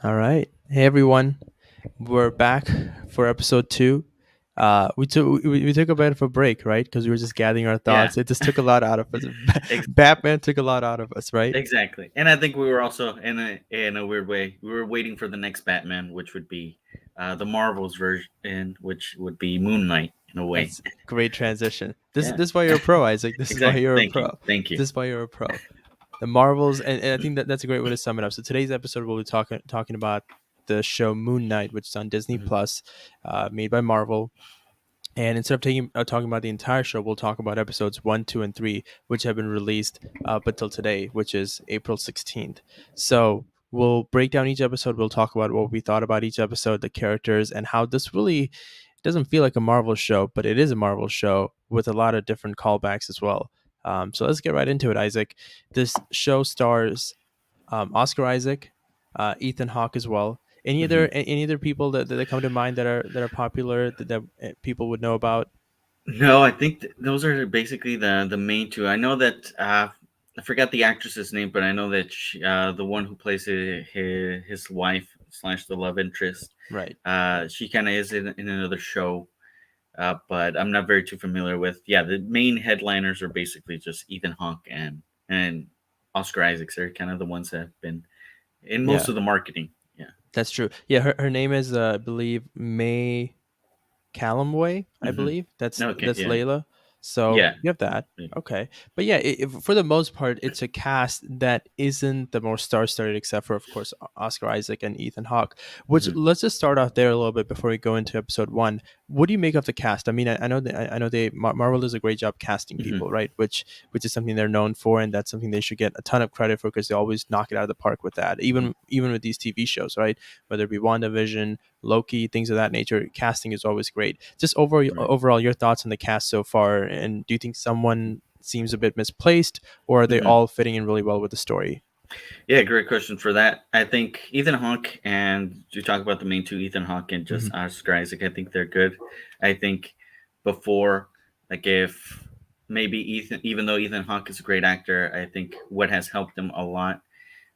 All right. Hey everyone. We're back for episode 2. We took a bit of a break, right? Because we were just gathering our Yeah, thoughts. It just took a lot out of us. ex- Batman took a lot out of us, right? exactly. And I think we were also in a weird way. We were waiting for the next Batman, which would be the Marvel's version, which would be Moon Knight in a way. That's great transition. This Yeah, this is why you're a pro, Isaac. This is why exactly. you're a Thank you. pro. Thank you. This is why you're a pro. The Marvels, and I think that's a great way to sum it up. So today's episode we'll be talking about the show Moon Knight, which is on Disney Mhm. Plus, made by Marvel. And instead of talking about the entire show, we'll talk about episodes 1, 2, and 3, which have been released up until today, which is April 16th. So we'll break down each episode. We'll talk about what we thought about each episode, the characters, and how this really doesn't feel like a Marvel show, but it is a Marvel show with a lot of different callbacks as well. So let's get right into it, Isaac. This show stars Oscar Isaac, Ethan Hawke as well. Mhm. Any other people that come to mind that are popular that people would know about? No, I think those are basically the main two. I know that I forgot the actress's name, but I know that the one who plays his wife slash the love interest, Right. she kind of is in another show, but I'm not very too familiar with. Yeah, the main headliners are basically just Ethan Hawke and Oscar Isaacs. They're kind of the ones that have been in most Yeah, of the marketing. Yeah. that's true. Yeah, her name is I believe May Callumway, I Hmm. believe. Okay. That's Yeah. Layla. So Yeah. you have that. Okay. But yeah, for the most part, it's a cast that isn't the most star-studded, except for, of course, Oscar Isaac and Ethan Hawke. Which Hmm. let's just start off there a little bit before we go into episode 1. What do you make of the cast? I mean, I know I know Marvel does a great job casting Hmm. people, right? Which is something they're known for, and that's something they should get a ton of credit for because they always knock it out of the park with that. Even with these TV shows, right? Whether it be WandaVision, Loki, things of that nature. Casting is always great. Just Right. overall, your thoughts on the cast so far, and do you think someone seems a bit misplaced, or are they Hmm. all fitting in really well with the story? Yeah, great question for that. I think Ethan Hawke and you talk about the main two, Ethan Hawke and just Hmm. Oscar Isaac. I think they're good. I think before, like if maybe Ethan, even though Ethan Hawke is a great actor, I think what has helped him a lot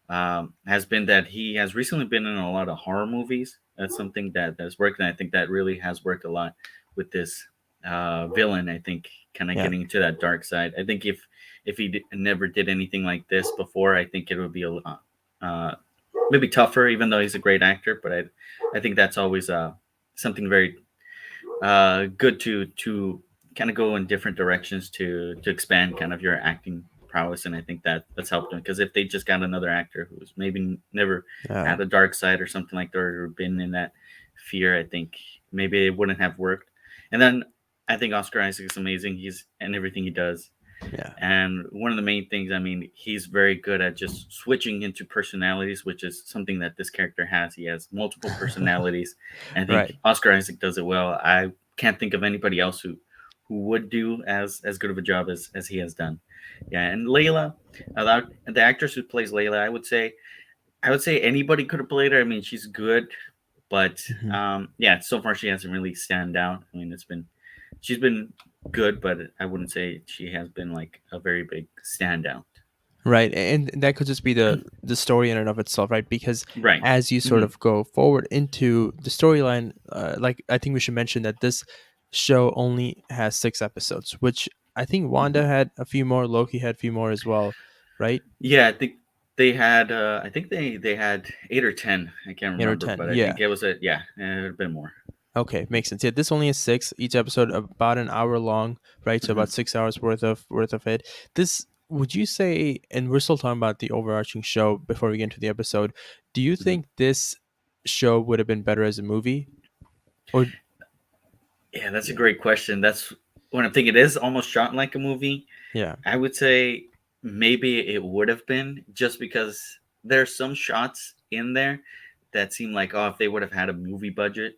has been that he has recently been in a lot of horror movies. That's something that's worked, and I think that really has worked a lot with this villain. I think kind of Yeah, getting to that dark side. I think if he never did anything like this before, I think it would be a lot maybe tougher. Even though he's a great actor, but I think that's always something very good to kind of go in different directions to expand kind of your acting prowess, and I think that's helped them because if they just got another actor who's maybe never yeah, had a dark side or something like that or been in that fear, I think maybe it wouldn't have worked. And then I think Oscar Isaac is amazing. He's and everything he does. yeah, And one of the main things, I mean, he's very good at just switching into personalities, which is something that this character has. He has multiple personalities. And I think right. Oscar Isaac does it well. I can't think of anybody else who would do as good of a job as he has done. Yeah, and Layla, the actress who plays Layla, I would say anybody could have played her. I mean, she's good, but Mhm. yeah, so far she hasn't really stand out. I mean, she's been good, but I wouldn't say she has been like a very big standout. Right, and that could just be the story in and of itself, right? Because Right. as you sort Hmm. of go forward into the storyline, like I think we should mention that this show only has 6 episodes, which I think Hmm. Wanda had a few more, Loki had a few more as well, right? Yeah, I think they had. I think they had 8 or 10. I can't 8 or remember, 10, but I yeah. think it was a bit more. Okay, makes sense. Yeah, this only has 6. Each episode about an hour long, right? So Hmm. about 6 hours worth of it. This would you say? And we're still talking about the overarching show before we get into the episode. Do you Hmm. think this show would have been better as a movie? Or Yeah, that's a yeah, great question. That's when I'm thinking it is almost shot like a movie. yeah, I would say maybe it would have been just because there's some shots in there that seem like if they would have had a movie budget,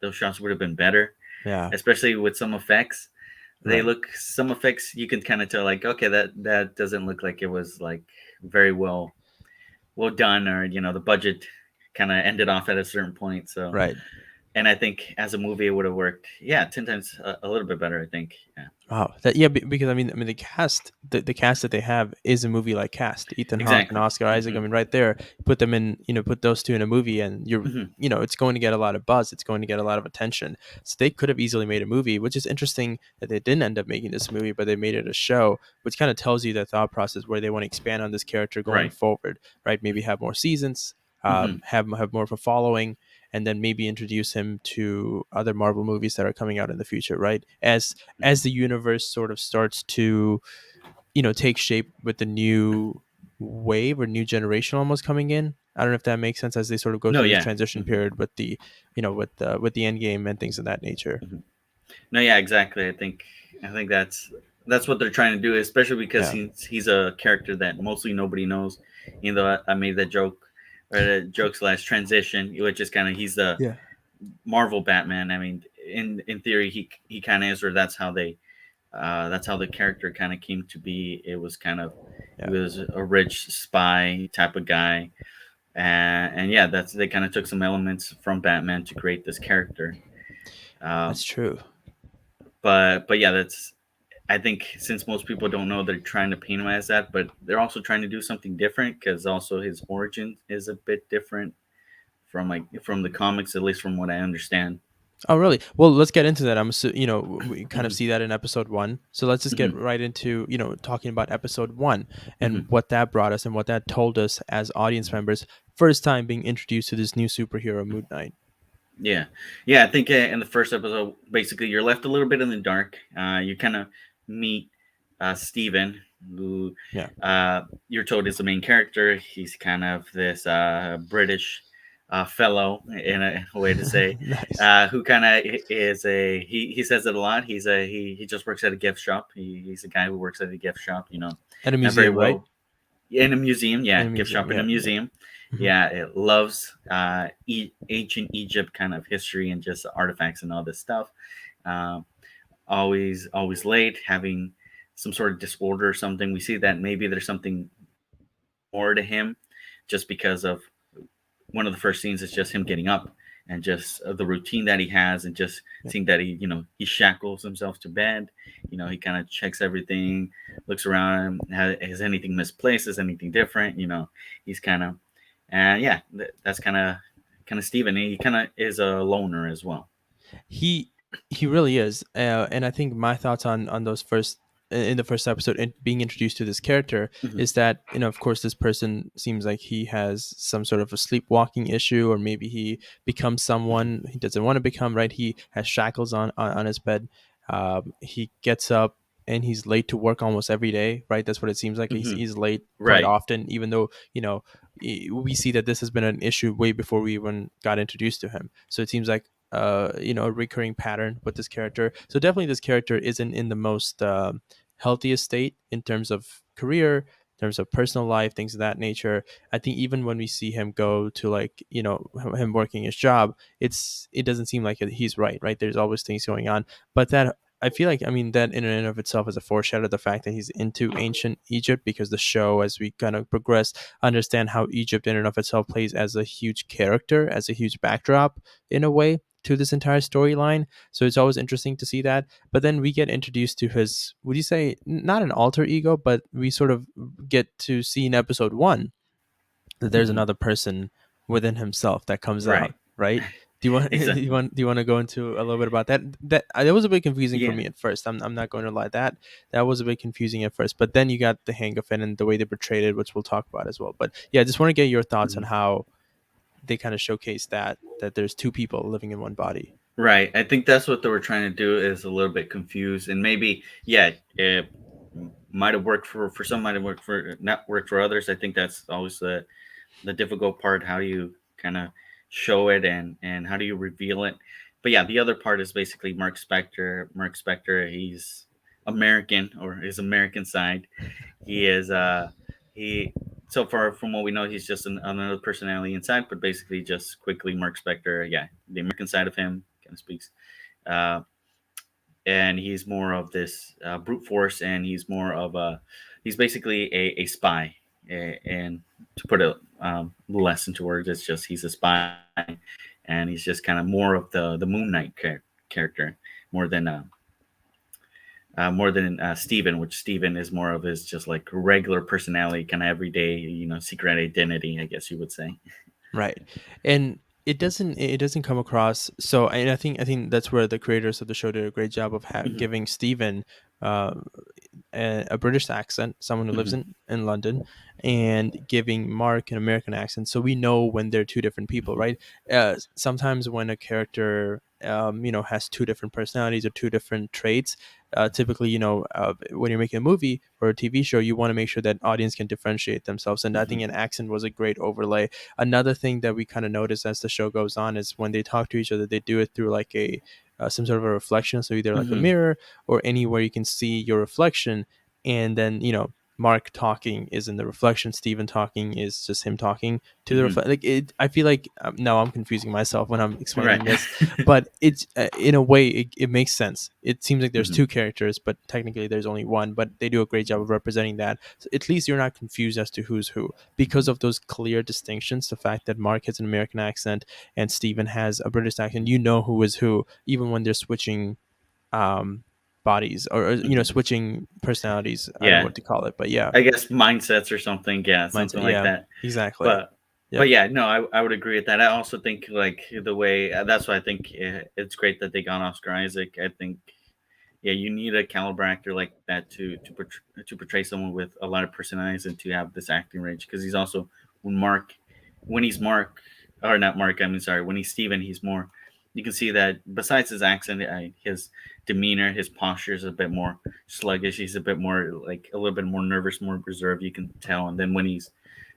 those shots would have been better, yeah, especially with some effects. They right, look some effects you can kind of tell like okay that doesn't look like it was like very well done or the budget kind of ended off at a certain point. So right. and I think as a movie it would have worked 10 times a little bit better I think. Yeah. Wow. That yeah, because I mean the cast that they have is a movie like cast. Ethan Hawke and Exactly. Oscar Isaac. I Hmm. mean, right there, put them in. Put those two in a movie, and Hmm. it's going to get a lot of buzz. It's going to get a lot of attention. So they could have easily made a movie, which is interesting that they didn't end up making this movie, but they made it a show, which kind of tells you their thought process where they want to expand on this character going Right. forward. Right? Maybe have more seasons. Hmm. Have more of a following, and then maybe introduce him to other Marvel movies that are coming out in the future, right? As the universe sort of starts to take shape with the new wave or new generation almost coming in. I don't know if that makes sense as they sort of go No, through this yeah. transition Hmm. period with the with the end game and things of that nature. Hmm. No, yeah, exactly. I think that's what they're trying to do, especially because Yeah, he's a character that mostly nobody knows. You know, I made that joke or the joke slash transition, which is kind of he's the yeah, Marvel Batman. I mean, in theory, he kind of is, or that's how the character kind of came to be. It was kind of he yeah. was a rich spy type of guy, and yeah, that's they kind of took some elements from Batman to create this character. That's Um, true. but yeah, that's I think since most people don't know, they're trying to paint him as that, but they're also trying to do something different because also his origin is a bit different from the comics, at least from what I understand. Oh, really? Well, let's get into that. We kind of Hmm. see that in episode one. So let's just get Hmm. right into, talking about episode one and Hmm. what that brought us and what that told us as audience members. First time being introduced to this new superhero, Moon Knight. Yeah, yeah. I think in the first episode, basically, you're left a little bit in the dark. You kind of meet Steven, who Yeah. you're told is the main character. He's kind of this British fellow, in a way to say, Nice. who kind of is a he says it a lot. He just works at a gift shop. He's a guy who works at a gift shop. At a Not very museum, right? well in a museum. In Yeah, a gift museum. shop in a Yeah. Yeah. museum. Hmm. Yeah, it loves ancient Egypt kind of history and just artifacts and all this stuff. Um, always late, having some sort of disorder or something. We see that maybe there's something more to him, just because of one of the first scenes is just him getting up and just the routine that he has, and just Yeah. seeing that he shackles himself to bed. He kind of checks everything, looks around, has anything misplaced, is anything different. He's kind of, and yeah, that's kind of Steven. He kind of is a loner as well. He he really is, and I think my thoughts on those first in the first episode and being introduced to this character Hmm. is that of course this person seems like he has some sort of a sleepwalking issue, or maybe he becomes someone he doesn't want to become. Right, he has shackles on his bed. He gets up and he's late to work almost every day. Right, that's what it seems like. He's Hmm. he's late quite Right. often, even though we see that this has been an issue way before we even got introduced to him. So it seems like a recurring pattern with this character. So definitely this character isn't in the most healthiest state in terms of career, in terms of personal life, things of that nature. I think even when we see him go to like him working his job, it doesn't seem like he's right. There's always things going on, but that I feel like, I mean, that in and of itself is a foreshadow of the fact that he's into ancient Egypt, because the show, as we kind of progress, understand how Egypt in and of itself plays as a huge character, as a huge backdrop in a way to this entire storyline. So it's always interesting to see that. But then we get introduced to his, would you say, not an alter ego, but we sort of get to see in episode one that there's Hmm. another person within himself that comes Right. out, right? Do you want Exactly. do you want to go into a little bit about that? That was a bit confusing for Yeah. me at first. I'm not going to lie, that was a bit confusing at first, but then you got the hang of it and the way they portrayed it, which we'll talk about as well. But yeah, I just want to get your thoughts on Mhm. how they kind of showcase that there's two people living in one body. Right. I think that's what they were trying to do, is a little bit confused, and maybe yeah, it might have worked for some, might have worked for not worked for others. I think that's always the difficult part. How do you kind of show it, and how do you reveal it? But yeah, the other part is basically Mark Spector. Mark Spector, he's American, or his American side. He is he so far from what we know, he's just another personality inside, but basically just quickly Mark Spector, yeah, the American side of him kind of speaks. Uh, and he's more of this brute force, and he's basically a spy. And to put it less into words, it's just he's a spy, and he's just kind of more of the Moon Knight character, more than more than Steven, which Steven is more of his just like regular personality, kind of everyday, secret identity, I guess you would say. Right. And it doesn't come across so, and I think that's where the creators of the show did a great job of Hmm. giving Steven uh, a British accent, someone who lives Hmm. in London, and giving Mark an American accent. So we know when they're two different people, Hmm. right? Sometimes when a character, has two different personalities or two different traits, typically, when you're making a movie or a TV show, you want to make sure that audience can differentiate themselves. And I Hmm. think an accent was a great overlay. Another thing that we kind of notice as the show goes on is when they talk to each other, they do it through like a some sort of a reflection. So either like a Hmm. mirror or anywhere you can see your reflection, and then Mark talking is in the reflection, Steven talking is just him talking to the Hmm. reflection. Like it, I feel like now I'm confusing myself when I'm Right. explaining this, but it's in a way it makes sense. It seems like there's Hmm. two characters, but technically there's only one, but they do a great job of representing that. So at least you're not confused as to who's who because of those clear distinctions. The fact that Mark has an American accent and Steven has a British accent, you know who is who, even when they're switching um bodies, or Hmm. switching personalities. I don't know Yeah, what to call it, but yeah, I guess mindsets or something. Yeah, something mindset. like Yeah, that. exactly. But Yep. yeah, no, I would agree with that. I also think like the way that's why I think it's great that they got Oscar Isaac. I think yeah, you need a caliber actor like that to portray someone with a lot of personalities and to have this acting range because he's also when Mark when he's Mark or not Mark, I mean sorry, when he's Steven, he's more. You can see that besides his accent, his demeanor, his posture is a bit more sluggish. He's a bit more like a little bit more nervous, more reserved. You can tell. And then when he's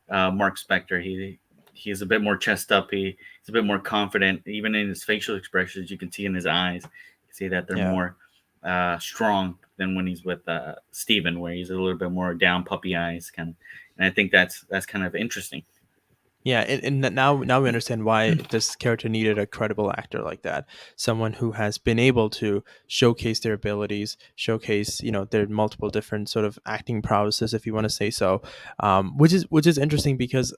Mark Spector, he's a bit more chest up. He's a bit more confident. Even in his facial expressions, you can see in his eyes, you can see that they're Yeah. more strong than when he's with Steven, where he's a little bit more down, puppy eyes, kind of. And I think that's kind of interesting. Yeah, and now we understand why this character needed a credible actor like that, someone who has been able to showcase their abilities, showcase their multiple different sort of acting prowesses, if you want to say so, which is interesting because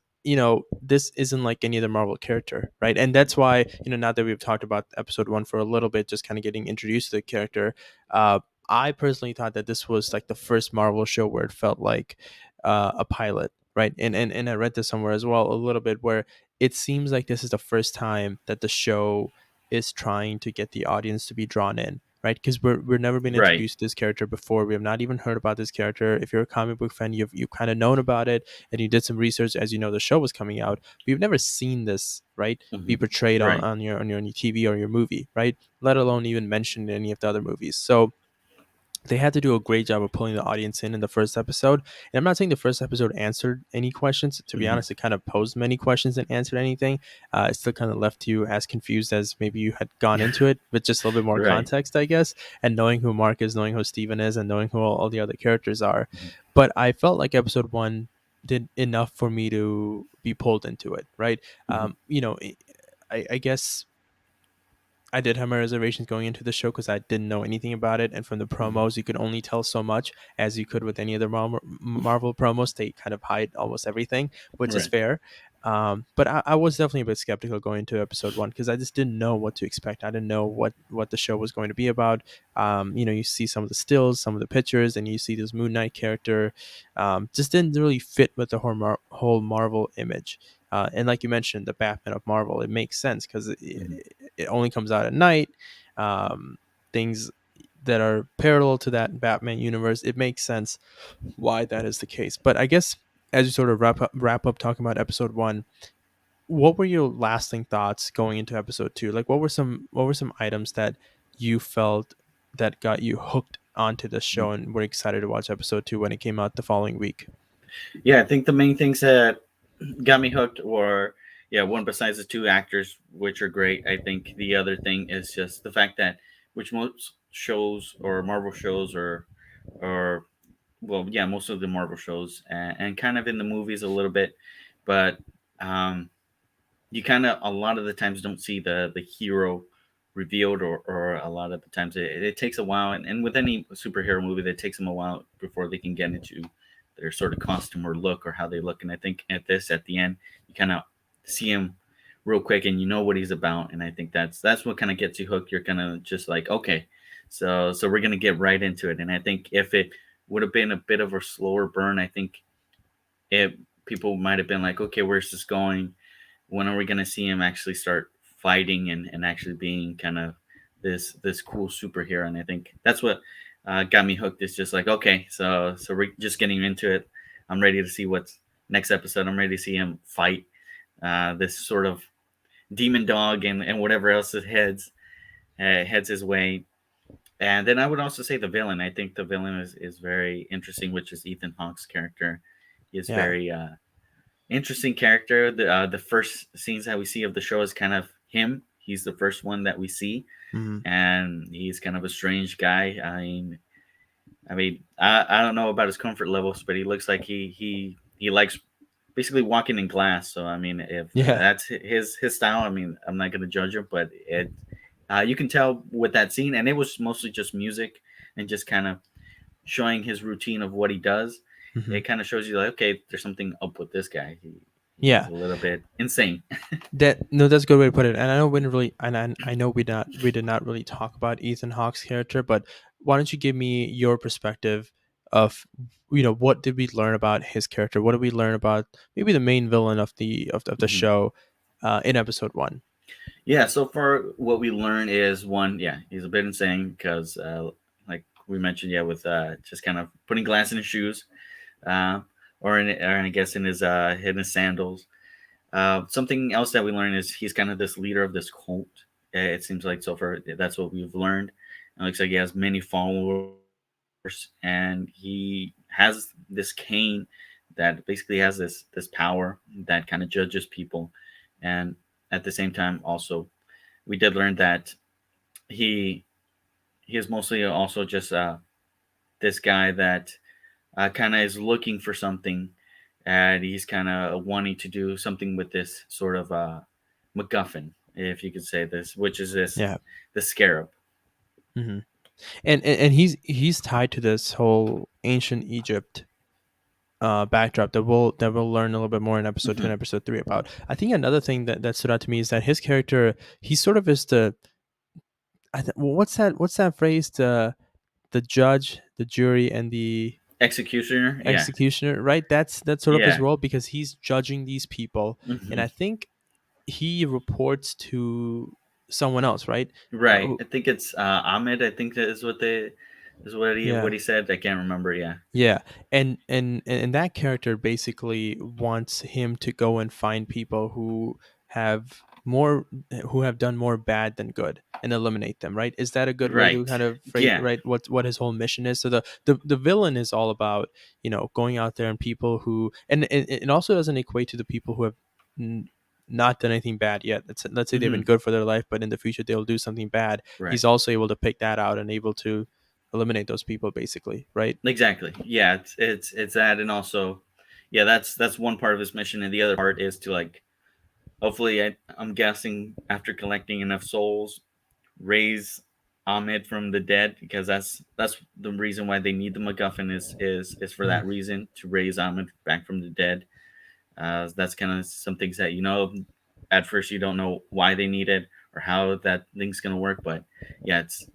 this isn't like any other Marvel character, right? And that's why now that we've talked about episode one for a little bit, just kind of getting introduced to the character, uh, I personally thought that this was like the first Marvel show where it felt like a pilot, right? And I read this somewhere as well a little bit where it seems like this is the first time that the show is trying to get the audience to be drawn in, right? Because we're never been Right. introduced to this character before. We have not even heard about this character. If you're a comic book fan, you've kind of known about it and you did some research as the show was coming out. But you've never seen this, right? Be Hmm. portrayed on, Right. on your TV or your movie, right? Let alone even mentioned in any of the other movies. So they had to do a great job of pulling the audience in the first episode. And I'm not saying the first episode answered any questions. To be Hmm. honest, it kind of posed many questions and answered anything. It still kind of left you as confused as maybe you had gone into it, with just a little bit more Right. context, I guess, and knowing who Mark is, knowing who Steven is, and knowing who all the other characters are. Hmm. But I felt like episode one did enough for me to be pulled into it, right? Hmm. I guess I did have my reservations going into the show because I didn't know anything about it, and from the Hmm. promos, you could only tell so much as you could with any other Marvel promos. They kind of hide almost everything, which is Right. fair. But I was definitely a bit skeptical going into episode one because I just didn't know what to expect. I didn't know what the show was going to be about. You see some of the stills, some of the pictures, and you see this Moon Knight character. Just didn't really fit with the whole Marvel image. And like you mentioned, the Batman of Marvel, it makes sense because Hmm. it only comes out at night. Um, Things that are parallel to that Batman universe, it makes sense why that is the case. But I guess as you sort of wrap up talking about episode one, what were your lasting thoughts going into episode two? Like, what were some items that you felt that got you hooked onto the show and were excited to watch episode two when it came out the following week? Yeah, I think the main things that got me hooked were yeah, one besides the two actors, which are great. I think the other thing is just the fact that which most shows or Marvel shows or well, yeah, most of the Marvel shows and kind of in the movies a little bit, but um, you kind of a lot of the times don't see the hero revealed or a lot of the times it takes a while and with any superhero movie it takes them a while before they can get into their sort of costume or look or how they look and I think at the end you kind of see him real quick and you know what he's about and I think that's what kind of gets you hooked. You're kind of just like okay, So we're gonna get right into it. And I think if it would have been a bit of a slower burn, I think it people might have been like, okay, where's this going? When are we gonna see him actually start fighting and actually being kind of this cool superhero? And I think that's what got me hooked. Is just like, okay, so we're just getting into it. I'm ready to see what's next episode. I'm ready to see him fight this sort of demon dog and whatever else it heads his way. And then I would also say the villain. I think the villain is very interesting, which is Ethan Hawke's character. He is Yeah. very interesting character. The first scenes that we see of the show is kind of him. He's the first one that we see, Hmm. and he's kind of a strange guy. I don't know about his comfort levels, but he looks like he likes basically walking in glass. So I mean, if Yeah. that's his style, I mean, I'm not going to judge him, but it you can tell with that scene, and it was mostly just music and just kind of showing his routine of what he does. Hmm. It kind of shows you like, okay, there's something up with this guy. He's Yeah. a little bit insane. That no, that's a good way to put it. And I know we didn't really, and I know we did not really talk about Ethan Hawke's character, but why don't you give me your perspective of, what did we learn about his character? What did we learn about maybe the main villain of the Mhm. show in episode one? Yeah, so far what we learn is one, yeah, he's a bit insane because, like we mentioned, yeah, with just kind of putting glass in his shoes, uh, or I guess in his sandals. Something else that we learn is he's kind of this leader of this cult. It seems like so far that's what we've learned. It looks like he has many followers, and he has this cane that basically has this power that kind of judges people, and at the same time, also we did learn that he he is mostly also just this guy that kind of is looking for something, and he's kind of wanting to do something with this sort of MacGuffin, if you could say this, which is this Yeah. the scarab. Hmm. And he's tied to this whole ancient Egypt backdrop that we'll learn a little bit more in episode two Hmm. and episode three about. I think another thing that stood out to me is that his character, he sort of is the what's that phrase, the judge, the jury, and the Executioner, yeah, executioner, right? That's sort of his yeah, role because he's judging these people, and hmm I think he reports to someone else, right? right. I think it's Ahmed. I think that is what Yeah. he said. I can't remember. Yeah, Yeah, and that character basically wants him to go and find people have more who have done more bad than good and eliminate them, right? Is that a good way to right. kind of phrase, Yeah, right, what his whole mission is? So the villain is all about, going out there and people who, and it also doesn't equate to the people who have n- not done anything bad yet. Let's say they've been hmm good for their life, but in the future they'll do something bad. right. He's also able to pick that out and able to eliminate those people basically, right? Exactly. Yeah, it's that, and also, yeah, that's one part of his mission, and the other part is to like, hopefully, I'm guessing after collecting enough souls, raise Ahmed from the dead, because that's the reason why they need the MacGuffin is for that Mhm. reason, to raise Ahmed back from the dead. That's kind of some things that at first you don't know why they need it or how that thing's gonna work, but yeah, it's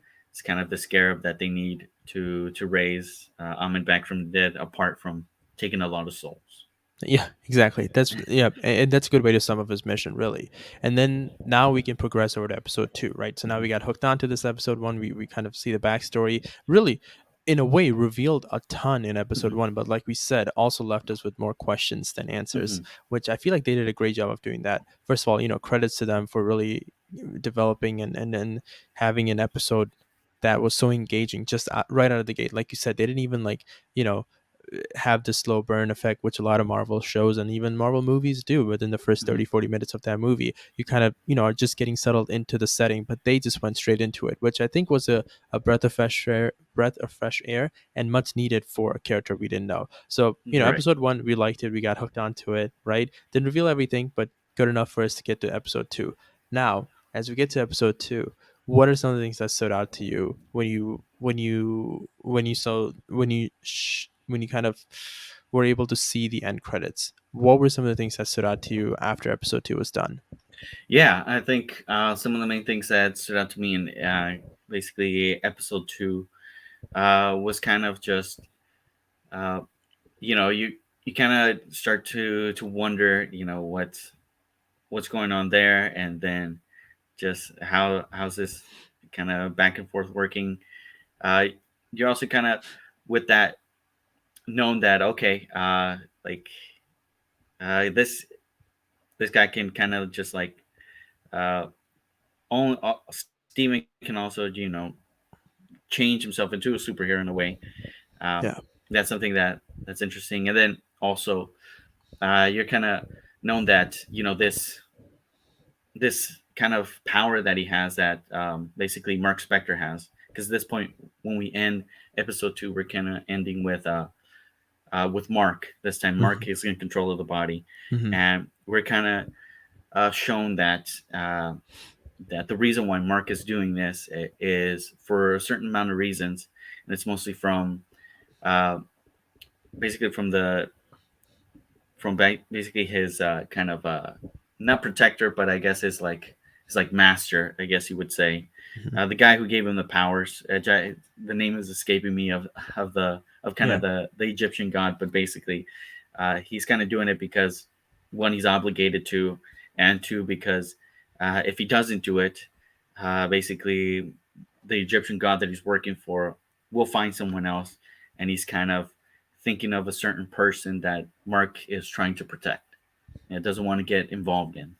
kind of the scarab that they need to raise Ahmed back from the dead, apart from taking a lot of souls. Yeah, exactly. And that's a good way to sum up his mission, really. And then now we can progress over to episode two, right? So now we Hmm. got hooked onto this episode one. We kind of see the backstory. Really, in a way, revealed a ton in episode Hmm. one, but like we said, also left us with more questions than answers, Hmm. which I feel like they did a great job of doing that. First of all, credits to them for really developing and having an episode that was so engaging just right out of the gate. Like you said, they didn't even you know have the slow burn effect, which a lot of Marvel shows and even Marvel movies do. Within the first Hmm. 30-40 minutes of that movie, you kind of are just getting settled into the setting, but they just went straight into it, which I think was a breath of fresh air and much needed for a character we didn't know. So Right. episode one, we liked it, we got hooked onto it, right? Didn't reveal everything, but good enough for us to get to episode two. Now as we get to episode two, what are some of the things that stood out to you when you kind of were able to see the end credits? What were some of the things that stood out to you after episode two was done? Yeah, I think some of the main things that stood out to me, and basically episode two was kind of just uh, you kind of start to wonder, what's going on there, and then just how's this kind of back and forth working. Uh, you're also kind of with that known that okay, like this guy can kind of just like uh, only Steven can also change himself into a superhero in a way. Um, Yeah. that's something that's interesting, and then also you're kind of known that this kind of power that he has that basically Mark Spector has. Because at this point, when we end episode two, we're kind of ending with Mark. This time, Mark Hmm. is in control of the body, Hmm. and we're kind of shown that the reason why Mark is doing this is for a certain amount of reasons, and it's mostly from uh, basically from basically his kind of not protector, but I guess his like master, I guess you would say, Hmm. the guy who gave him the powers. The name is escaping me of kind Yeah. of the Egyptian god, but basically, he's kind of doing it because one, he's obligated to, and two, because if he doesn't do it, basically the Egyptian god that he's working for will find someone else, and he's kind of thinking of a certain person that Mark is trying to protect and doesn't want to get involved in.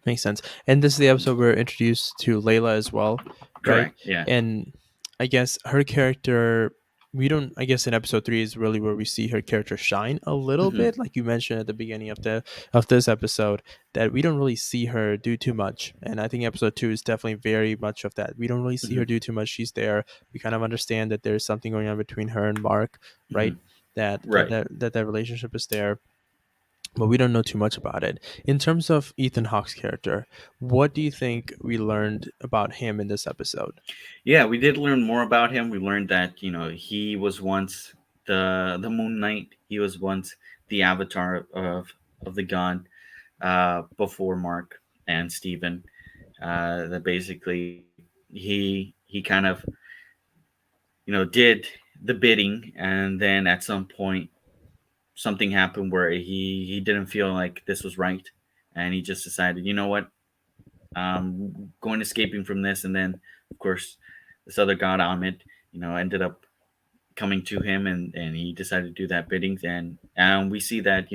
Makes sense. And this is the episode we're introduced to Layla as well, right? Correct. Yeah. And I guess her character, we don't. I guess in episode three is really where we see her character shine a little Hmm. bit, like you mentioned at the beginning of this episode, that we don't really see her do too much. And I think episode two is definitely very much of that. We don't really see her Hmm. do too much. She's there. We kind of understand that there's something going on between her and Mark, Hmm. right? That that Right. that that, that relationship is there, but we don't know too much about it. In terms of Ethan Hawke's character, what do you think we learned about him in this episode? Yeah, we did learn more about him. We learned that he was once the Moon Knight. He was once the avatar of the god before Mark and Steven. That basically he kind of did the bidding, and then at some point something happened where he didn't feel like this was right, and he just decided, you know what, going escaping from this, and then of course this other god Ahmed, ended up coming to him, and he decided to do that bidding. And we see that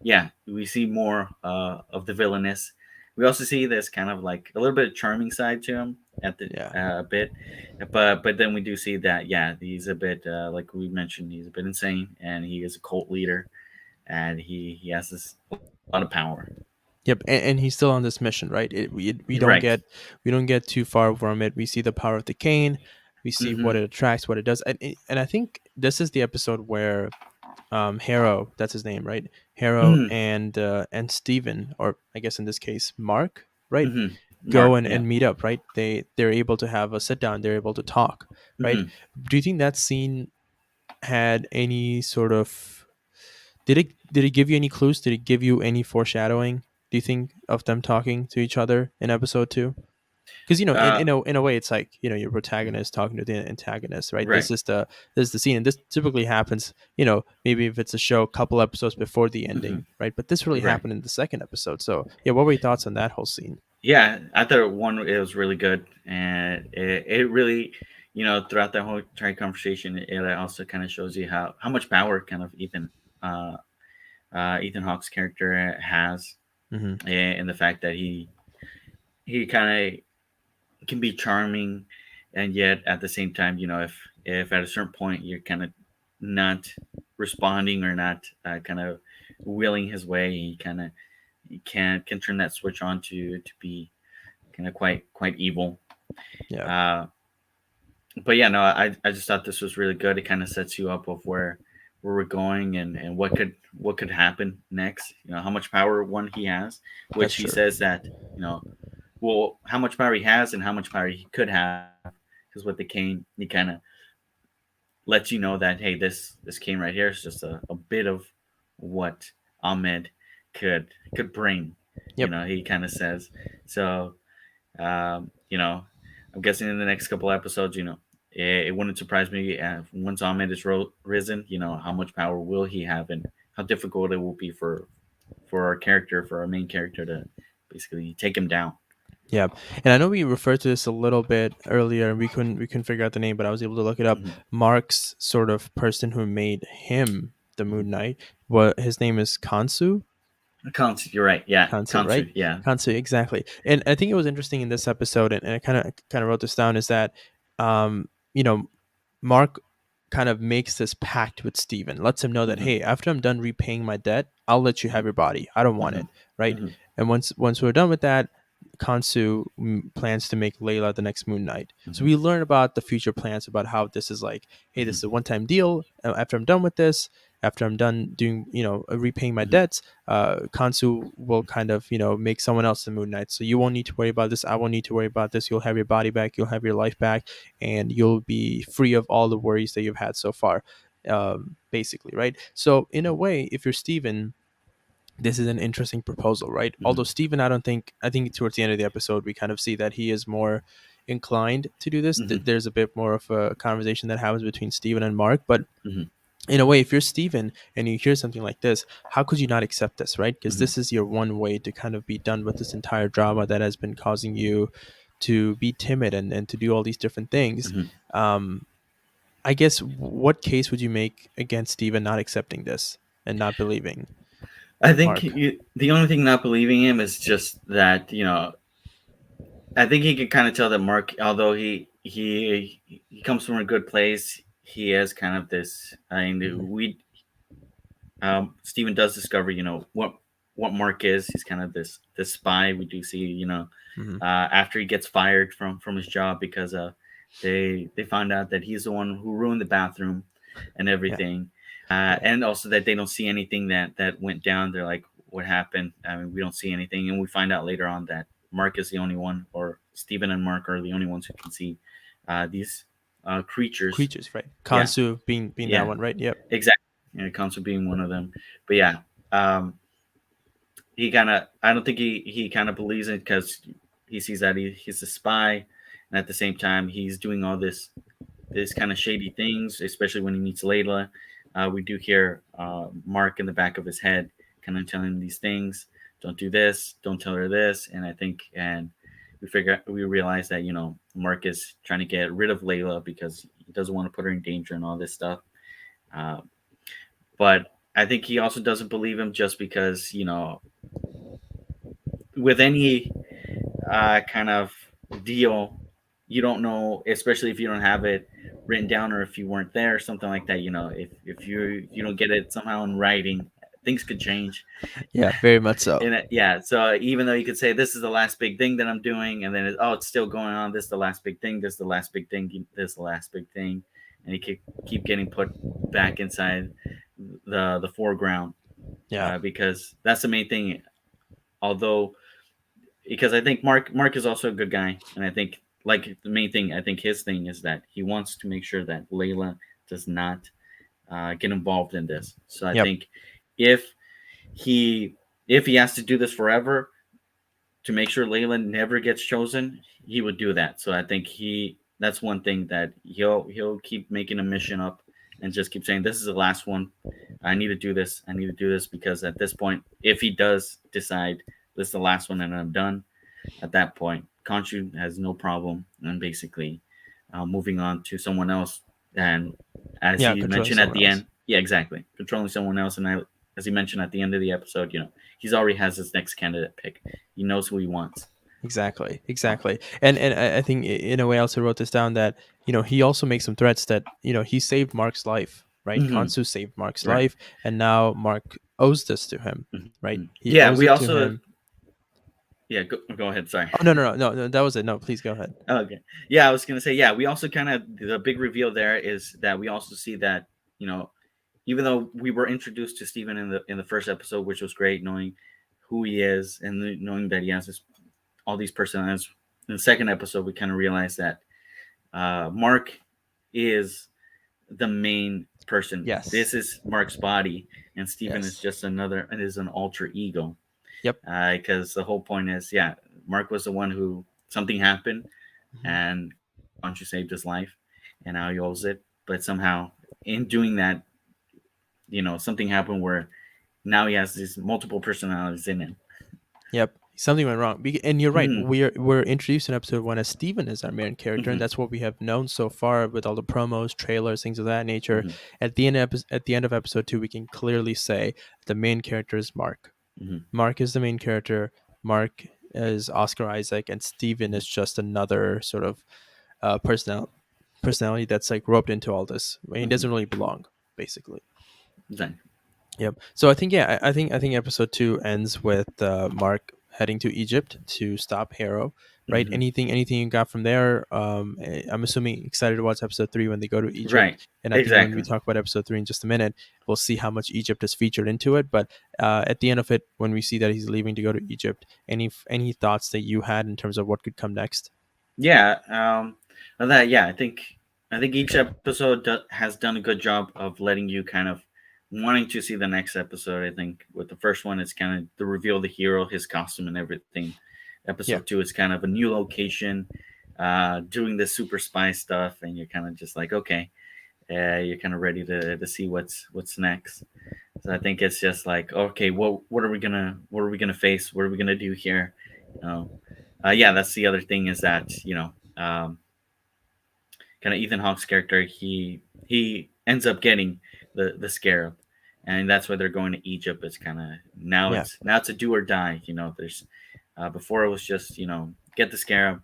yeah, we see more of the villainous. We also see this kind of like a little bit of charming side to him at the Yeah. bit, but then we do see that yeah, he's a bit like we mentioned, he's a bit insane, and he is a cult leader, and he has this a lot of power. Yep, and he's still on this mission, right? We don't Right. get too far from it. We see the power of the cane, we see Mm-hmm. what it attracts, what it does, and I think this is the episode where Harrow, that's his name, right? Harrow Mm-hmm. and Steven, or I guess in this case Mark, right? Mm-hmm. Go Mark. Yeah. and meet up, right? They're able to have a sit down, they're able to talk, right? Mm-hmm. Do you think that scene had any sort of, did it give you any clues? Did it give you any foreshadowing? Do you think of them talking to each other in episode two? Because in Uh, in a way, it's like your protagonist talking to the antagonist, right? right. This is the scene, and this typically happens. Maybe if it's a show, a couple episodes before the Mm-hmm. ending, right? But this really Right. happened in the second episode. So yeah, what were your thoughts on that whole scene? Yeah, I thought one it was really good, and it really, throughout that whole entire conversation, it also kind of shows you how much power kind of uh, Ethan Hawke's character has, Hmm. and the fact that he kind of can be charming, and yet at the same time, if at a certain point you're kind of not responding or not kind of willing his way, he can turn that switch on to be kind of quite evil. Yeah, Uh, but yeah, no, I just thought this was really good. It kind of sets you up of where we're going, and what could happen next. How much power one he has, which that's he true. says that well, how much power he has and how much power he could have, because with the cane, he kind of lets you know that hey, this cane right here is just a bit of what Ahmed could bring. Yep. He kind of says so. You know, I'm guessing in the next couple episodes, it wouldn't surprise me once Ahmed is risen. How much power will he have, and how difficult it will be for our main character to basically take him down. Yeah, and I know we referred to this a little bit earlier, and we couldn't figure out the name, but I was able to look it up. Hmm. Mark's sort of person who made him the Moon Hmm. Knight, what his name is Kansu. Kansu, you're right. Yeah, Kansu, right? Kansu. Yeah. Kansu, exactly. And I think it was interesting in this episode, and I kind of wrote this down, is that, you know, Mark kind of makes this pact with Steven, lets him know that, Hmm. hey, after I'm done repaying my debt, I'll let you have your body. I don't want Hmm. it, right? Hmm. And once we're done with that, Kansu plans to make Layla the next Moon Knight. So Hmm. we learn about the future plans, about how this is like, hey, this Hmm. is a one-time deal. After I'm done with this, after I'm done doing, repaying my Hmm. debts, Kansu will kind of, make someone else the Moon Knight. So you won't need to worry about this. I won't need to worry about this. You'll have your body back. You'll have your life back, and you'll be free of all the worries that you've had so far, basically, right? So in a way, if you're Steven, this is an interesting proposal, right? Although Steven, I think towards the end of the episode, we kind of see that he is more inclined to do this. Hmm. There's a bit more of a conversation that happens between Steven and Mark, but Hmm. in a way, if you're Steven and you hear something like this, how could you not accept this, right? Because Hmm. this is your one way to kind of be done with this entire drama that has been causing you to be timid and to do all these different things. Hmm. Um, I guess what case would you make against Steven not accepting this and not believing I think Mark? the only thing not believing him is just that I think he can kind of tell that Mark, although he comes from a good place, he has kind of this. I Hmm. mean, Steven does discover, what Mark is. He's kind of this spy. We do see, Hmm. after he gets fired from his job because they found out that he's the one who ruined the bathroom and Yeah, everything, yeah, and also that they don't see anything that went down. They're like, what happened? I mean, we don't see anything, and we find out later on that Mark is the only one, or Steven and Mark are the only ones who can see these creatures. creatures, right? Yeah, Kansu being that yeah, one, right? Yep. exactly. And it comes to being one of them. But yeah, um, he kind of, I don't think he kind of believes it because he sees that he's a spy, and at the same time he's doing all this kind of shady things, especially when he meets Layla. We do hear Mark in the back of his head kind of telling him these things. Don't do this. Don't tell her this. And I think, and we realize that Mark is trying to get rid of Layla because he doesn't want to put her in danger and all this stuff. Uh, but I think he also doesn't believe him just because with any kind of deal, you don't know, especially if you don't have it written down or if you weren't there, something like that. If you don't get it somehow in writing, things could change. Yeah, very much so. And yeah, so even though you could say this is the last big thing that I'm doing, and then it's still going on. This is the last big thing. This is the last big thing. This is the last big thing, and you keep getting put back inside the foreground Yeah, because that's the main thing. Although because I think Mark is also a good guy, and I think like the main thing, I think his thing is that he wants to make sure that Layla does not get involved in this. So I yep, think if he if he has to do this forever to make sure Layla never gets chosen, he would do that. So I think that's one thing that he'll keep making a mission up and just keep saying this is the last one. I need to do this. I need to do this because at this point, if he does decide this is the last one and I'm done, at that point, Conchu has no problem and basically moving on to someone else. And as yeah, he controlling mentioned at someone the else. end, yeah, exactly, controlling someone else. And as he mentioned at the end of the episode, he's already has his next candidate pick. He knows who he wants. Exactly, Uh, exactly. And I think in a way I also wrote this down that, he also makes some threats that, he saved Mark's life, right? mhm, Kansu saved Mark's right. life, and now Mark owes this to him, right? Mhm. He Yeah, owes we it to also, him. yeah, go ahead. Sorry. Oh, no, no, no, no, no, that was it. No, please go ahead. Okay. Yeah, I was gonna say, yeah, we also kind of the big reveal there is that we also see that you know even though we were introduced to Steven in the first episode, which was great, knowing who he is and knowing that he has all these personalities. In the second episode, we kind of realized that Mark is the main person. Yes, This is Mark's body, and Steven is yes, just another. It is an alter ego yep, because the whole point is, yeah, Mark was the one who something happened. Hmm. and Khonshu saved his life, and now he owes it. But somehow, in doing that, something happened where now he has these multiple personalities in him. Yep, something went wrong. And you're right. Mm-hmm, We're introduced in episode one as Steven is our main character, and mm-hmm, that's what we have known so far with all the promos, trailers, things of that nature. mm-hmm, At the end of episode two, we can clearly say the main character is Mark. mm-hmm, Mark is the main character. Mark is Oscar Isaac, and Steven mm-hmm, is just another sort of personality that's like roped into all this. He mm-hmm. doesn't really belong, basically. Exactly. Yep. So I think yeah, I think episode two ends with Mark heading to Egypt to stop Harrow. Right. Mm-hmm. Anything you got from there? I'm assuming excited to watch episode three when they go to Right. Egypt, and I think when we Exactly. talk about episode three in just a minute, we'll see how much Egypt is featured into it. But at the end of it, when we see that he's leaving to go to Egypt, any thoughts that you had in terms of what could come next? Yeah. That. Yeah. I think each episode has done a good job of letting you kind of wanting to see the next episode. I think with the first one, it's kind of the reveal of the hero, his costume, and everything. Yeah. Episode two is kind of a new location, doing the super spy stuff, and you're kind of just like, okay, you're kind of ready to see what's next. So I think it's just like, okay, what are we gonna face? What are we gonna do here? You know, yeah, that's the other thing is that kind of Ethan Hawke's character, he ends up getting the scarab, and that's why they're going to Egypt. It's kind of now Yeah. it's a do or die. There's before it was just get the scarab,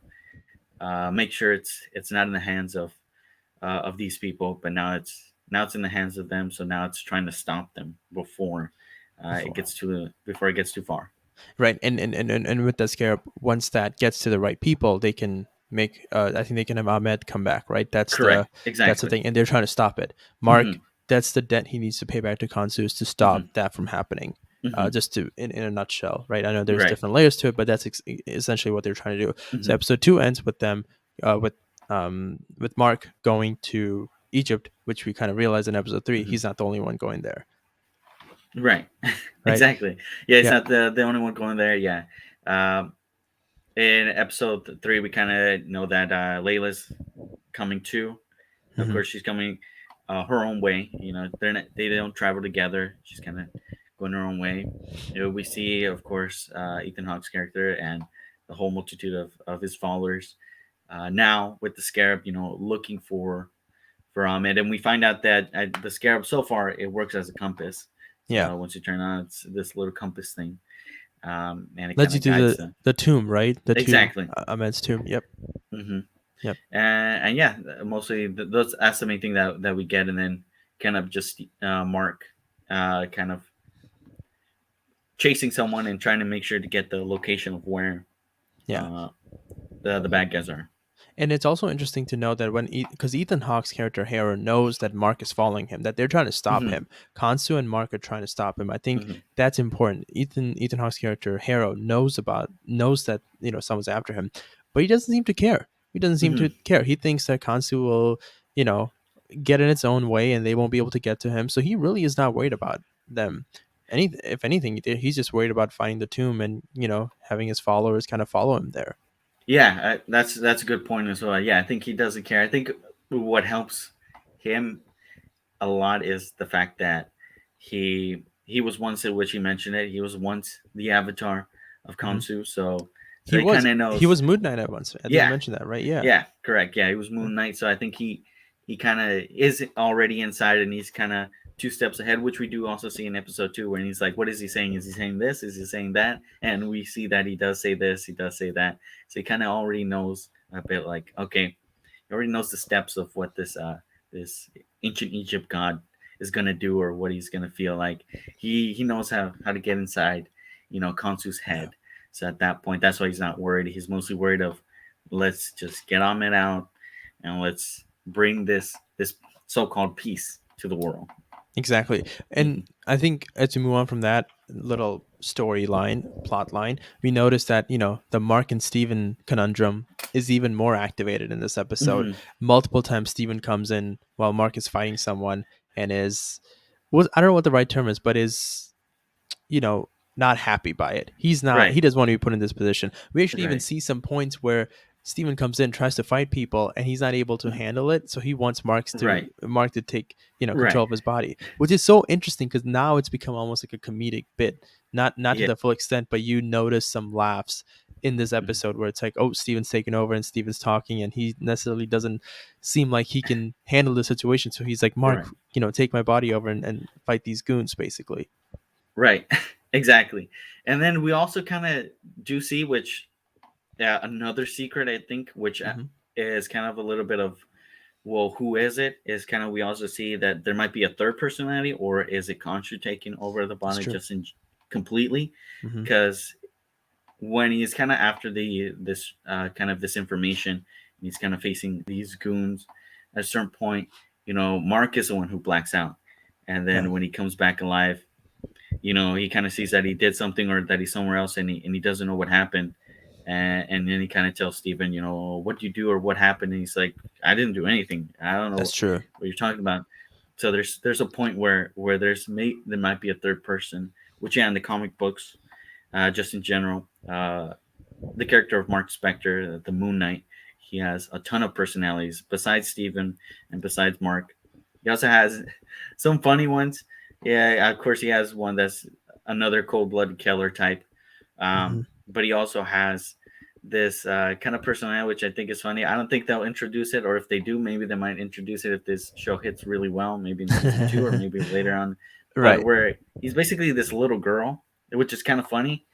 make sure it's not in the hands of these people, but now it's in the hands of them. So now it's trying to stop them Before. before it gets too far. Right. And with that scarab, once that gets to the right people, they can make I think they can have Ahmed come back, right? Correct. That's the Exactly. thing, and they're trying to stop it. Mark, Hmm. that's the debt he needs to pay back to Khonsu, is to stop Hmm. that from happening. Hmm. Just to in a nutshell, right? I know there's Right. different layers to it, but that's essentially what they're trying to do. So Hmm. episode two ends with them with Mark going to Egypt, which we kind of realize in episode three, Hmm. he's not the only one going there, Right. right? Exactly. Yeah, it's Yeah. not the only one going there. Yeah. Um, in episode three, we kind of know that Layla's coming too. Of Hmm. course, she's coming her own way. They don't travel together. She's kind of going her own way. We see, of course, Ethan Hawke's character and the whole multitude of his followers. Now with the scarab, looking for Ahmed, and we find out that the scarab so far it works as a compass. Yeah. So once you turn on, it's this little compass thing, and it Lets kind you of to guides them. the tomb, right? The tomb, Exactly. Ahmed's tomb. Yep. Hmm. Yep. And yeah, mostly that's the main thing that we get, and then kind of just Mark kind of chasing someone and trying to make sure to get the location of where Yeah. uh, the bad guys are. And it's also interesting to know that because Ethan Hawke's character Hera knows that Mark is following him, that they're trying to stop Hmm. him. Kansu and Mark are trying to stop him. I think Hmm. that's important. Ethan Hawke's character Hera knows that someone's after him, but he doesn't seem to care. He doesn't seem to Hmm. care. He thinks that Kansu will you know get in its own way and they won't be able to get to him. So he really is not worried about them. If anything, he's just worried about finding the tomb and having his followers kind of follow him there. Yeah, that's a good point as well. Yeah, I think he doesn't care. I think what helps him a lot is the fact that he was once, in which he mentioned it. He was once the avatar of Hmm. Kansu, so He he kind was of he knows. was Moon Knight at once. I think you Yeah, mentioned that, right? Yeah. yeah, correct. Yeah, he was Yeah. Moon Knight, so I think he kind of is already inside, and he's kind of two steps ahead, which we do also see in episode two, when he's like, "What is he saying? Is he saying this? Is he saying that?" And we see that he does say this, he does say that, so he kind of already knows a bit. Like, okay, he already knows the steps of what this ancient Egypt god is gonna do, or what he's gonna feel like. He knows how to get inside, Kansu's Yeah. head. So at that point, that's why he's not worried. He's mostly worried of, let's just get Ahmed out, and let's bring this so-called peace to the world. Exactly. Hmm. And I think as we move on from that little plot line, we notice that, the Mark and Steven conundrum is even more activated in this episode. Hmm. Multiple times Steven comes in while Mark is fighting someone and I don't know what the right term is, but is, not happy by it. He Right, doesn't want to be put in this position. We actually even right. see some points where Steven comes in, tries to fight people, and he's not able to Mhm. handle it. So he wants Right. Mark to take, Right. control of his body, which is so interesting because now it's become almost like a comedic bit, not to Yeah. the full extent, but you notice some laughs in this Mhm. episode where it's like, oh, Steven's taking over and Steven's talking, and he necessarily doesn't seem like he can handle the situation. So he's like, Mark, Right. take my body over and fight these goons, basically. Right. Exactly. And then we also kind of do see, which another secret I think, which Hmm. is kind of a little bit of, well, who is it? Is kind of, we also see that there might be a third personality, or is it Khonshu taking over the That's body true. just in completely? Hmm. Because when he's kind of after this kind of this information, and he's kind of facing these goons, at a certain point, Mark is the one who blacks out, and Yeah. then when he comes back alive, he kind of sees that he did something, or that he's somewhere else, and he doesn't know what happened. And then he kind of tells Steven, what you do or what happened. And he's like, I didn't do anything. I don't know That's true. what you're talking about. So there's a point where there might be a third person, which, yeah, in the comic books, just in general, the character of Mark Spector, the Moon Knight, he has a ton of personalities besides Steven and besides Mark. He also has some funny ones. Yeah, of course, he has one that's another cold blooded killer type. Hmm. But he also has this kind of personality, which I think is funny. I don't think they'll introduce it, or if they do, maybe they might introduce it if this show hits really well, maybe in season two or maybe later on. But Right. where he's basically this little girl, which is kind of funny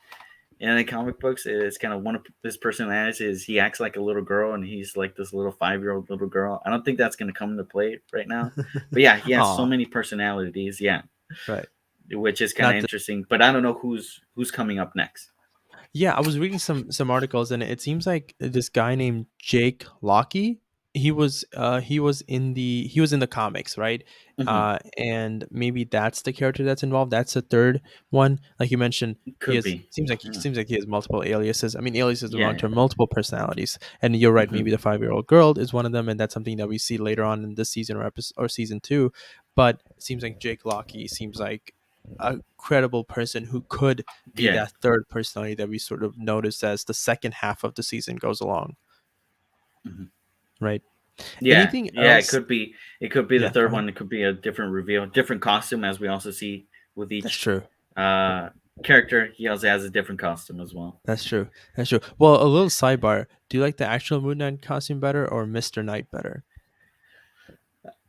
in the comic books. It's kind of one of his personalities is he acts like a little girl, and he's like this little 5-year-old little girl. I don't think that's going to come into play right now, but yeah, he has so Oh, many personalities. Yeah, right. which is kind of Not the interesting. But I don't know who's coming up next. Yeah, I was reading some articles and it seems like this guy named Jake Lockie, he was in the comics, right? Hmm. And maybe that's the character that's involved. That's the third one. Like you mentioned, he Could has be. Yeah. seems like he has multiple aliases. I mean, aliases belong Yeah. to multiple personalities. And you're right, Hmm. maybe the 5-year-old girl is one of them, and that's something that we see later on in this season or episode or season 2. But it seems like Jake Lockie seems like a credible person who could be Yeah. that third personality that we sort of notice as the second half of the season goes along, Hmm. right? Yeah. Anything Yeah. It else? could be. It could be the Yeah, go third ahead. one. It could be a different reveal, different costume, as we also see with That's each true. uh, character. He also has a different costume as well. That's true. That's true. Well, a little sidebar. Do you like the actual Moon Knight costume better or Mr. Knight better?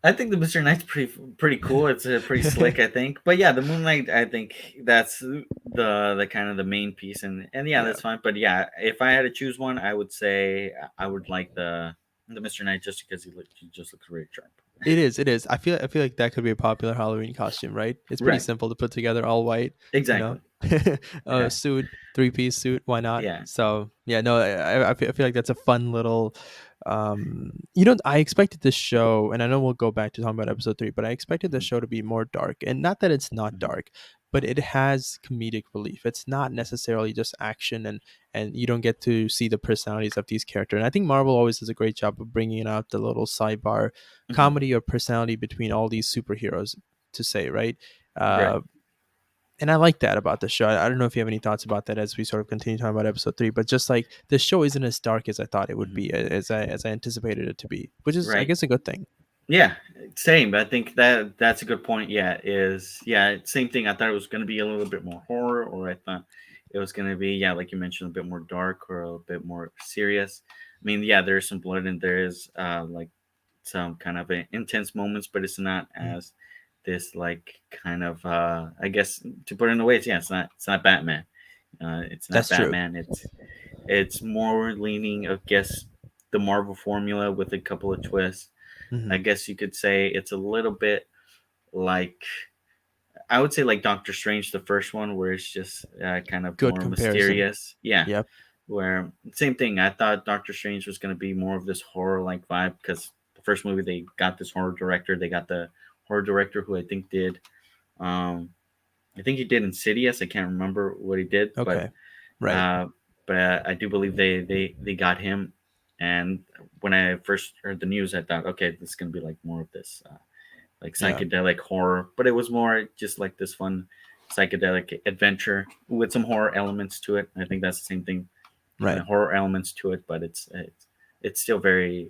I think the Mr. Knight's pretty cool. It's pretty slick, I think. But yeah, the Moonlight, I think that's the kind of the main piece, and yeah, Yeah. that's fine. But yeah, if I had to choose one, I would say I would like the Mr. Knight, just because he just looks really sharp. It is. It is. I feel like that could be a popular Halloween costume, right? It's pretty Right. simple to put together, all white, you know. Exactly. A Yeah. suit, three-piece suit, why not? Yeah. So yeah, no, I feel like that's a fun little. I expected this show, and I know we'll go back to talking about episode 3, but I expected the Mhm. show to be more dark, and not that it's not Mhm. dark, but it has comedic relief. It's not necessarily just action, and you don't get to see the personalities of these characters. And I think Marvel always does a great job of bringing out the little sidebar Mhm. comedy or personality between all these superheroes, to say, right? Right. uh and I like that about the show. I don't know if you have any thoughts about that as we sort of continue talking about episode 3, but just like the show isn't as dark as I thought it would Mhm. be, as I anticipated it to be, which is, I Right. guess, a good thing. Yeah, same. I think that's a good point. Yeah, same thing. I thought it was going to be a little bit more horror, or I thought it was going to be, yeah, like you mentioned, a bit more dark or a bit more serious. I mean, yeah, there's some blood and there is like some kind of intense moments, but it's not Mm, as this like kind of I guess, to put it in a way, it's not Batman. It's not that's true. Batman. It's more leaning, I guess, the Marvel formula with a couple of twists. Hmm. I guess you could say it's a little bit like, I would say, like Doctor Strange, the first one, where it's just kind of Good more comparison. mysterious. Yeah, Yep. where same thing. I thought Doctor Strange was going to be more of this horror like vibe, because the first movie they got this horror director. They got the horror director who um, I think he did Insidious. I can't remember what he did, Okay. Right. uh, but I do believe they got him. And when I first heard the news, I thought, okay, this is gonna be like more of this like Yeah. psychedelic horror, but it was more just like this fun psychedelic adventure with some horror elements to it. I think that's the same thing, Right. horror elements to it, but it's it's still very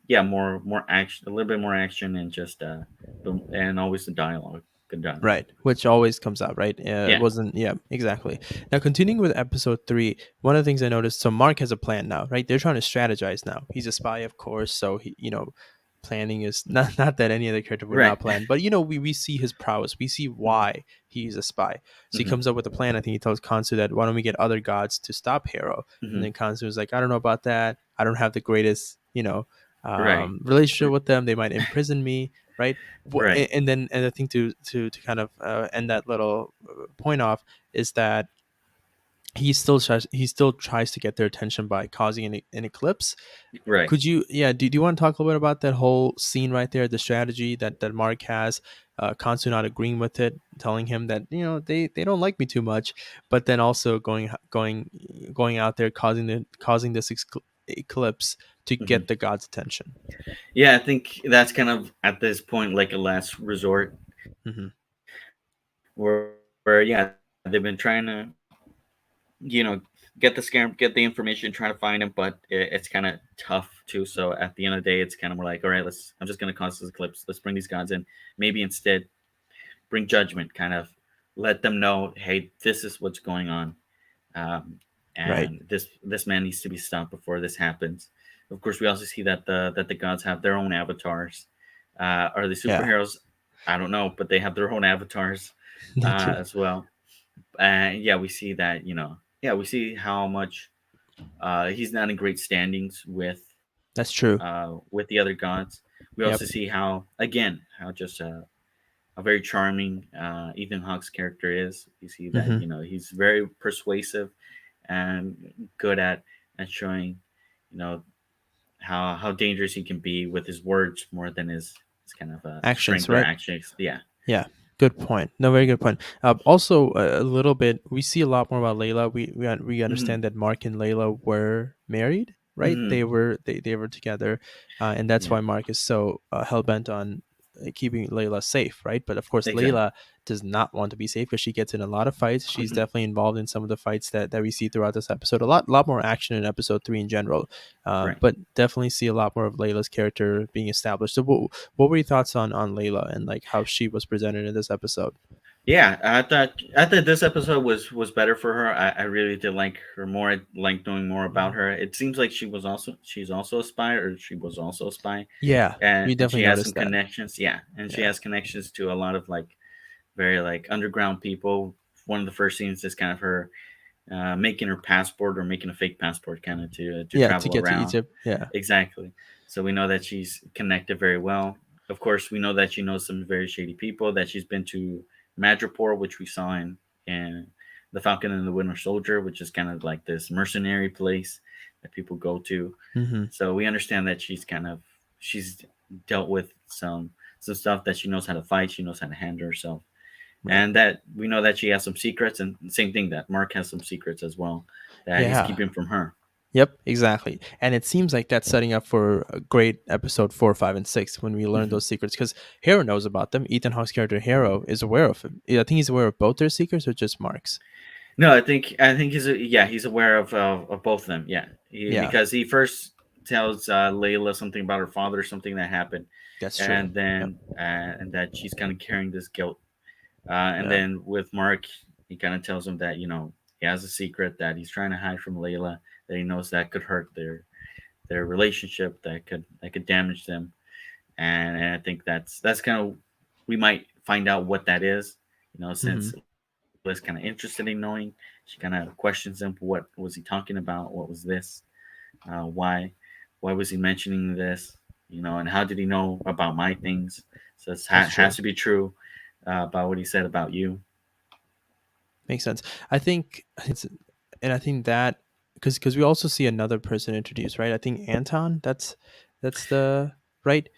yeah, more action, a little bit more action, and just and always the dialogue, good dialogue. Right, which always comes out, right? It Yeah. wasn't, yeah, exactly. Now, continuing with episode three, one of the things I noticed, so Mark has a plan now, right? They're trying to strategize now. He's a spy, of course, so he, planning is not that any other character would Right. not plan, but we see his prowess, we see Hmm. why he's a spy. So he Hmm. comes up with a plan. I think he tells Kansu that why don't we get other gods to stop Hero, and Hmm. then Kansu is like, I don't know about that. I don't have the greatest, Right. relationship with them. They might imprison me, right? Right. And I think to kind of end that little point off is that he still tries to get their attention by causing an eclipse. Right. Could you, yeah, do you want to talk a little bit about that whole scene right there, the strategy that Mark has, Kansu not agreeing with it, telling him that they don't like me too much, but then also going out there causing this eclipse to Hmm. get the god's attention. Yeah, I think that's kind of at this point like a last resort, Hmm. where yeah, they've been trying to get the scam, get the information, trying to find him, but it's kind of tough too. So at the end of the day, it's kind of more like, all right, I'm just gonna cause this eclipse. Let's bring these gods in. Maybe instead bring judgment. Kind of let them know, hey, this is what's going on, um, Right. and this man needs to be stopped before this happens. Of course, we also see that the gods have their own avatars. Are they Yeah. superheroes? I don't know, but they have their own avatars They do. as well. And yeah, we see that yeah, we see how much he's not in great standings That's true. with the other gods. We Yep. also see how again how just a very charming Ethan Hawke's character is. You see that Hmm. he's very persuasive and good at showing you know how dangerous he can be with his words more than his kind of Actions, strength or right? actions. Yeah. Yeah, good point. No, very good point. Also, a little bit, we see a lot more about Layla. We Hmm. understand that Mark and Layla were married, right? Hmm. They were together, and that's Yeah. why Mark is so hell bent on keeping Layla safe, right? But of course, Exactly. Layla does not want to be safe because she gets in a lot of fights. She's Hmm. definitely involved in some of the fights that we see throughout this episode. A lot more action in episode three in general, Right. but definitely see a lot more of Layla's character being established. So, what were your thoughts on Layla and like how she was presented in this episode? Yeah, I thought this episode was better for her. I really did like her more. I like knowing more about Mhm. her. It seems like she's also a spy, or she was also a spy, Yeah, and we she definitely has some noticed that. connections. Yeah, and she Yeah. has connections to a lot of like very like underground people. One of the first scenes is kind of her making her passport or making a fake passport, kind of to Yeah, to travel get to around. Egypt. Yeah. Exactly. So we know that she's connected very well. Of course, we know that she knows some very shady people. That she's been to Madripoor, which we saw in the Falcon and the Winter Soldier, which is kind of like this mercenary place that people go to. Hmm. So we understand that she's dealt with some stuff, that she knows how to fight. She knows how to handle herself, Right. and that we know that she has some secrets. And same thing, that Mark has some secrets as well that he's Yeah. keeping from her. Yep, exactly. And it seems like that's setting up for a great episode four, five, and six when we learn Mhm. those secrets because Hero knows about them. Ethan Hawke's character Hero is aware of him. I think he's aware of both their secrets or just Mark's. No, I think yeah, he's aware of both of them. Yeah, Yeah, because he first tells Layla something about her father, something that happened, that's true. and Yep. then and that she's kind of carrying this guilt. And Yeah. then with Mark, he kind of tells him that he has a secret that he's trying to hide from Layla, that he knows that could hurt their relationship, that could damage them. And I think that's kind of, we might find out what that is. Hmm. Since Layla's kind of interested in knowing, she kind of questions him. What was he talking about? What was this? Why was he mentioning this? And how did he know about my things? So it That's has true. to be true about what he said about you. Makes sense. I think it's, and I think that because we also see another person introduced, right? I think Anton. That's the right.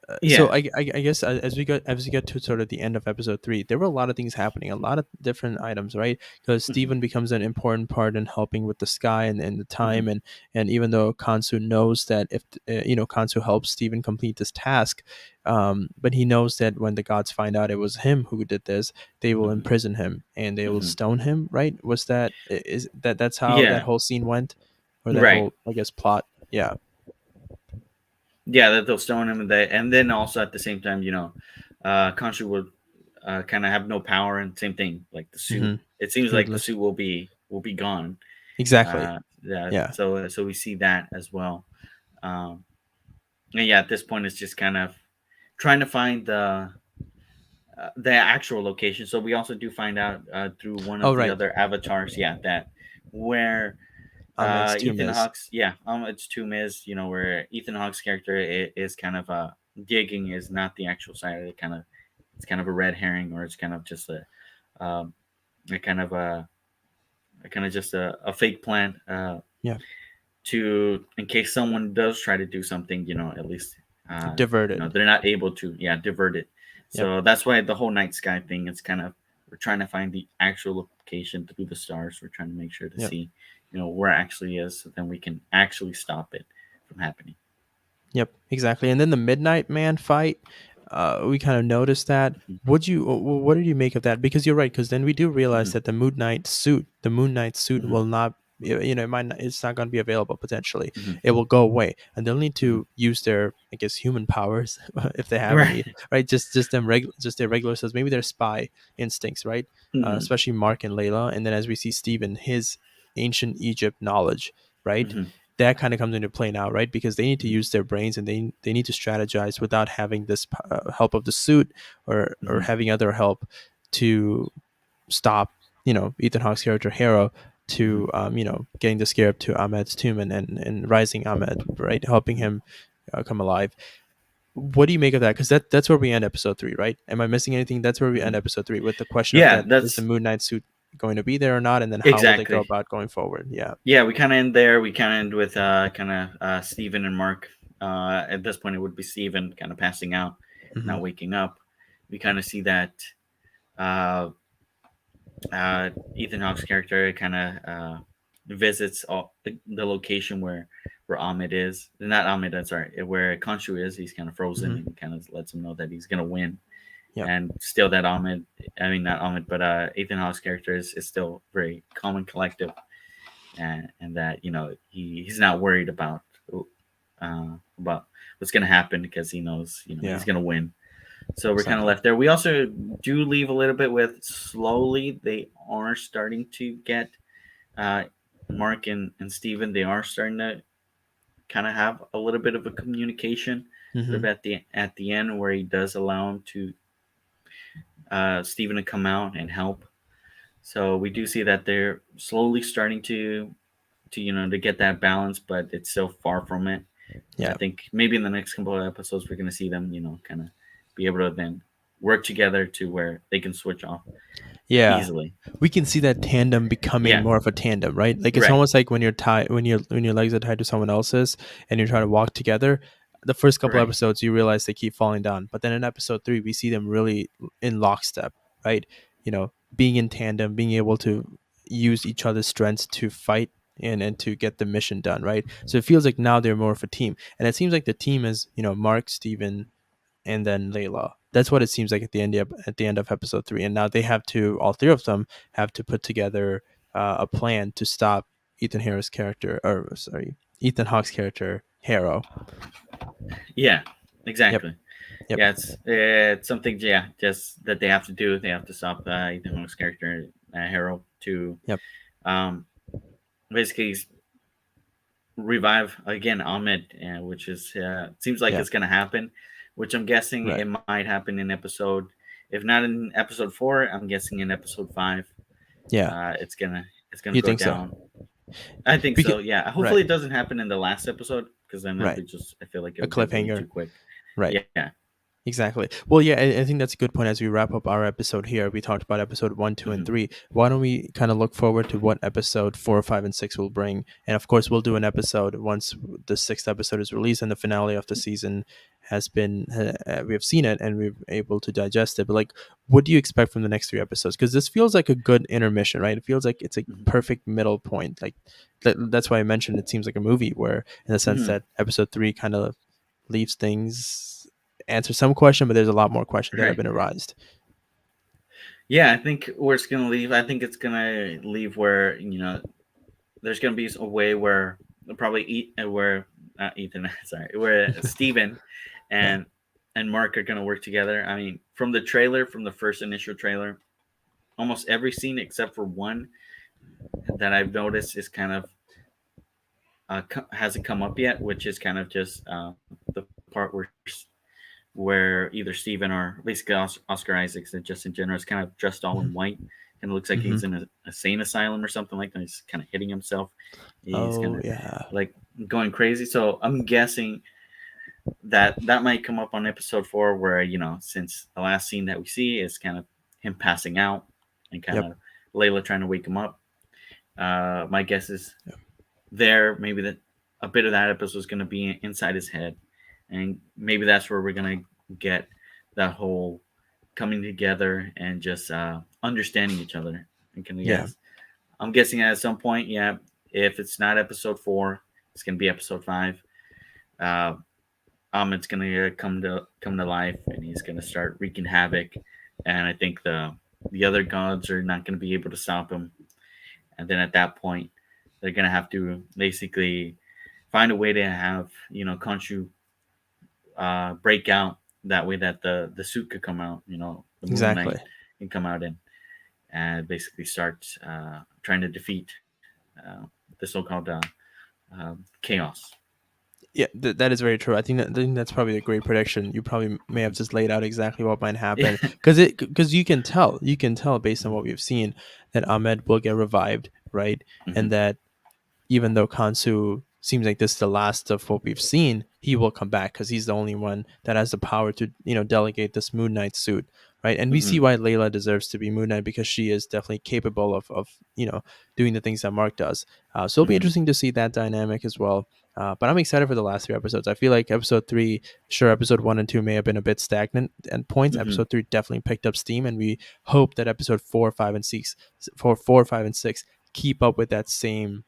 So Yeah. I guess as we get to sort of the end of episode three, there were a lot of things happening, a lot of different items, right? Because Hmm. Stephen becomes an important part in helping with the sky and the Hmm. time, and even though Kansu knows that if Kansu helps Stephen complete this task, but he knows that when the gods find out it was him who did this, they will Hmm. imprison him and they will Hmm. stone him, right? Was that is that that's how that Yeah. whole scene went, or that Right. whole I guess plot? Yeah. Yeah, that they'll stone him, and then also at the same time, Khonshu would kind of have no power, and same thing like the suit. Mm-hmm. It seems He would like the listen. suit will be gone. Exactly. Yeah, Yeah. so we see that as well. Um, and yeah, at this point, it's just kind of trying to find the actual location. So we also do find out through one Oh, of the right. other avatars, yeah, that where Ahmed's tomb Ethan is. Hawke's, yeah, it's tomb is, where Ethan Hawke's character is kind of digging is not the actual site. It's kind of a red herring, or it's kind of just um, a kind of a kind of just a fake plan Yeah. to, in case someone does try to do something, at least Diverted. they're not able to, yeah, divert it. Yep. So that's why the whole night sky thing, it's kind of, we're trying to find the actual location through the stars. We're trying to make sure to Yep. see, where it actually is, so then we can actually stop it from happening. Yep, exactly. And then the Midnight Man fight, we kind of noticed that. Hmm. What did you make of that? Because you're right. Because then we do realize Hmm. that the Moon Knight suit Hmm. will not, it might not, it's not going to be available potentially. Hmm. It will go away, and they'll need Hmm. to use their, I guess, human powers if they have any, Right. right? Just their regular selves, maybe their spy instincts, right? Hmm. Especially Mark and Layla, and then as we see Steven, his ancient Egypt knowledge, right? Hmm. That kind of comes into play now, right? Because they need to Hmm. use their brains, and they need to strategize without having this help of the suit, or Hmm. having other help to stop, Ethan Hawke's character Harrow Hmm. to, getting the scarab to Ahmed's tomb, and rising Ahmed, right, helping Hmm. him come alive. What do you make of that? Because that's where we end episode 3, right? Am I missing anything? That's where we end Hmm. episode 3, with the question of Yeah, that, is the that's Moon Knight suit going to be there or not, and then how will they go exactly. about going forward? Yeah. Yeah, we kind of end there. We kind of end with kind of Steven and Mark. At this point, it would be Steven kind of passing out, Hmm. not waking up. We kind of see that uh, Ethan Hawke's character kind of visits the location where Ahmed is. Not Ahmed, I'm sorry, where Khonshu is. He's kind of frozen, Hmm. and he kind of lets him know that he's gonna win. Yep. And still, that Ahmed, I mean not Ahmed, but Ethan Hawke's character is still very calm and collective, and that he's not worried about what's going to happen, because he knows he's Yeah. going to win. So we're kind of Exactly. left there. We also do leave a little bit with, slowly they are starting to get uh, Mark and Steven. They are starting to kind of have a little bit of a communication, sort of Hmm. at the end, where he does allow him to Steven to come out and help. So we do see that they're slowly starting to get that balance, but it's still far from it. And I Yeah. think maybe in the next couple of episodes we're going to see them, kind of be able to then work together to where they can switch off Yeah. easily. We can see that tandem becoming Yeah, more of a tandem, right? Like, it's right, almost like when you're tied, when your legs are tied to someone else's, and you're trying to walk together. The first couple right. episodes, you realize they keep falling down, but then in episode 3, we see them really in lockstep, right? Being in tandem, being able to use each other's strengths to fight, and to get the mission done, right? So it feels like now they're more of a team, and it seems like the team is, Mark, Steven, and then Layla. That's what it seems like at the end of episode 3. And now they have to, all three of them have to put together a plan to stop Ethan Hawke's character Harrow. Yeah, Yep. exactly. Yep. Yeah, it's something. Yeah, just that they have to do. They have to stop Ethan Hawke's character Harold to Yep. um, basically revive again Ahmed, which is seems like Yeah. it's gonna happen. Which I'm guessing Right. it might happen in episode, if not in episode 4, I'm guessing in episode 5. Yeah. It's gonna You go think so? down. I think Because so. Yeah. right. Hopefully it doesn't happen in the last episode, because then that'll Right. be just. I feel like A it'll be way cliffhanger. too quick. Right. Yeah. Exactly. Well, yeah, I think that's a good point. As we wrap up our episode here, we talked about episode 1, 2, and Hmm. 3. Why don't we kind of look forward to what episode 4, 5, and 6 will bring? And of course, we'll do an episode once the sixth episode is released and the finale of the season has been, we have seen it and we're able to digest it. But, like, what do you expect from the next 3 episodes? Because this feels like a good intermission, right? It feels like it's a Hmm. perfect middle point. Like, that's why I mentioned it seems like a movie, where, in the sense Hmm. that episode 3 kind of leaves things, answer some question, but there's a lot more questions that have Right. been arised. Yeah, I think where it's gonna leave. I think it's gonna leave where there's gonna be a way where they'll probably eat, where not Ethan, sorry, where Steven Yeah. and Mark are gonna work together. I mean, from the trailer, from the first initial trailer, almost every scene except for one that I've noticed is kind of hasn't come up yet, which is kind of just the part where either Steven or basically Oscar Isaacs and Justin Jenner is kind of dressed all in Mhm. white. Kind of looks like Mhm. he's in a insane asylum or something like that. He's kind of hitting himself. He's kind Oh of yeah. like going crazy. So I'm guessing that that might come up on episode 4, where since the last scene that we see is kind of him passing out and kind Yep. of Layla trying to wake him up. My guess is Yep. there maybe that a bit of that episode is going to be inside his head, and maybe that's where we're going to get that whole coming together and just understanding each other. And kind of Yeah. guess I'm guessing at some point, yeah, if it's not episode 4, it's going to be episode 5. uh, Ahmed's gonna come to life, and he's gonna start wreaking havoc. And I think the other gods are not gonna be able to stop him. And then at that point, they're gonna have to basically find a way to have Khonshu break out. That way, that the suit could come out. The Moon Knight Exactly. can come out and basically start trying to defeat the so-called chaos. Yeah, that is very true. I think that's probably a great prediction. You probably may have just laid out exactly what might happen because you can tell based on what we've seen that Ahmed will get revived, right? Hmm. And that even though Kansu seems like this is the last of what we've seen, he will come back because he's the only one that has the power to, delegate this Moon Knight suit, right? And we see Hmm. why Layla deserves to be Moon Knight because she is definitely capable of doing the things that Mark does. So it'll be Hmm. interesting to see that dynamic as well. But I'm excited for the last 3 episodes. I feel like episode 3, sure, episode 1 and 2 may have been a bit stagnant at points. Hmm. Episode 3 definitely picked up steam, and we hope that episode 4, 5, and 6, for 4, 5, and 6 keep up with that same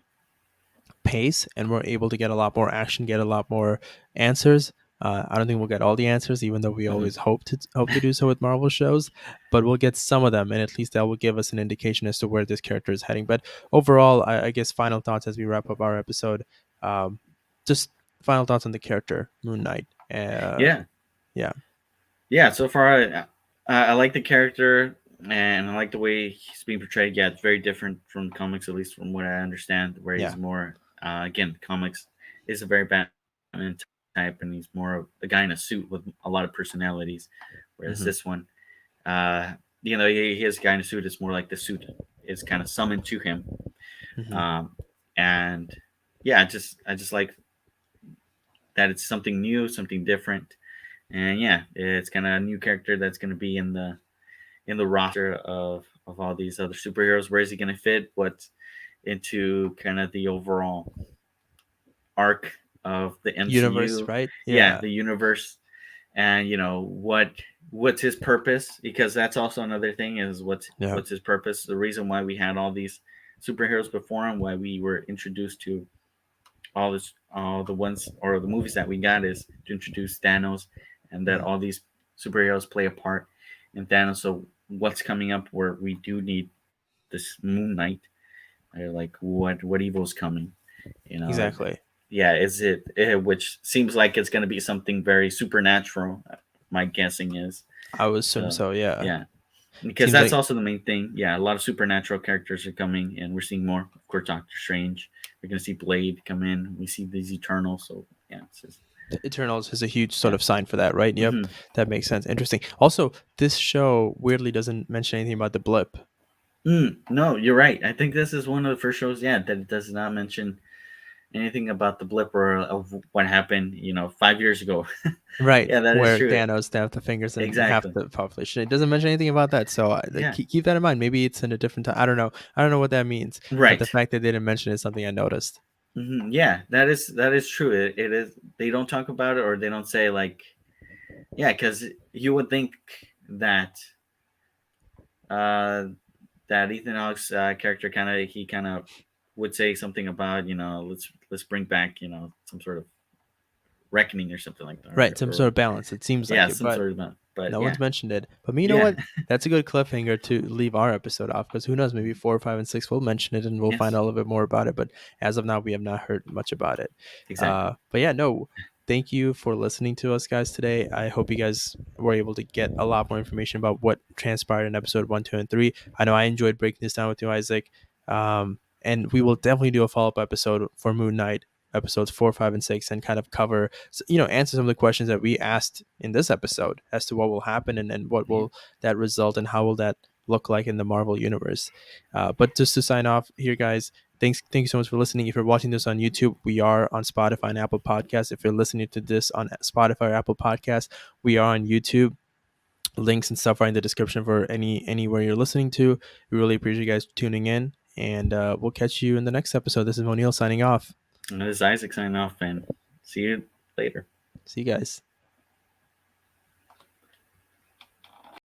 pace, and we're able to get a lot more action, get a lot more answers. I don't think we'll get all the answers, even though we Hmm. always hope to do so with Marvel shows. But we'll get some of them, and at least that will give us an indication as to where this character is heading. But overall, I guess final thoughts as we wrap up our episode. Um, just final thoughts on the character Moon Knight. Yeah. Yeah, Yeah, so far I like the character, and I like the way he's being portrayed. Yeah, it's very different from comics, at least from what I understand. Where he's yeah, more, again, comics is a very Batman type, and he's more of a guy in a suit with a lot of personalities. Whereas this hmm, one, uh, he is a guy in a suit. It's more like the suit is kind of summoned to him, hmm, um, and yeah, I just like that it's something new, something different. And yeah, it's kind of a new character that's going to be in the roster of all these other superheroes. Where is he going to fit? What's into kind of the overall arc of the universe, MCU? right? Yeah, Yeah, the universe, and what's his purpose? Because that's also another thing is yeah, what's his purpose? The reason why we had all these superheroes before him, why we were introduced to all the ones or the movies that we got is to introduce Thanos, and that hmm, all these superheroes play a part in Thanos. So what's coming up where we do need this Moon Knight? Like what evil's coming? Is it, exactly. yeah, is which seems like it's going to be something very supernatural. My guessing is I would assume so. so. Yeah, Yeah, because seems that's like also the main thing. Yeah, a lot of supernatural characters are coming, and we're seeing more. Of course, Doctor Strange. We're gonna see Blade come in. We see these Eternals. So yeah, it's just Eternals is a huge sort yeah. of sign for that, right? Yep, Hmm. that makes sense. Interesting. Also, this show weirdly doesn't mention anything about the blip. No, you're right. I think this is one of the first shows, yeah, that it does not mention anything about the blip or of what happened, 5 years ago. Right, Yeah, that is where true. Thanos snapped the fingers and half Exactly. the population. It doesn't mention anything about that, so Yeah. keep that in mind. Maybe it's in a different time. I don't know. I don't know what that means, but the Right. fact that they didn't mention it is something I noticed. Yeah, that is true. It is. They don't talk about it, or they don't say like, yeah, because you would think that uh that Ethan Hawke's character kind of would say something about let's bring back some sort of reckoning or something like that, Right, right? some sort Or of balance. It seems like yeah, it, some but sort of that. But no one's yeah, mentioned it. But me, you know yeah, what? That's a good cliffhanger to leave our episode off because who knows? Maybe 4, 5, and 6 will mention it and we'll find yes, out a little bit more about it. But as of now, we have not heard much about it. exactly. But yeah, no. Thank you for listening to us guys today. I hope you guys were able to get a lot more information about what transpired in episode 1, 2, and 3. I know I enjoyed breaking this down with you, Isaac. And we will definitely do a follow up episode for Moon Knight episodes 4, 5, and 6 and kind of cover, answer some of the questions that we asked in this episode as to what will happen and what Yeah. will that result and how will that look like in the Marvel universe. But just to sign off here, guys, thank you so much for listening. If you're watching this on YouTube, we are on Spotify and Apple Podcasts. If you're listening to this on Spotify or Apple Podcasts, we are on YouTube. Links and stuff are in the description for anywhere you're listening to. We really appreciate you guys tuning in, and we'll catch you in the next episode. This is Monil signing off. And this is Isaac signing off, and see you later. See you guys.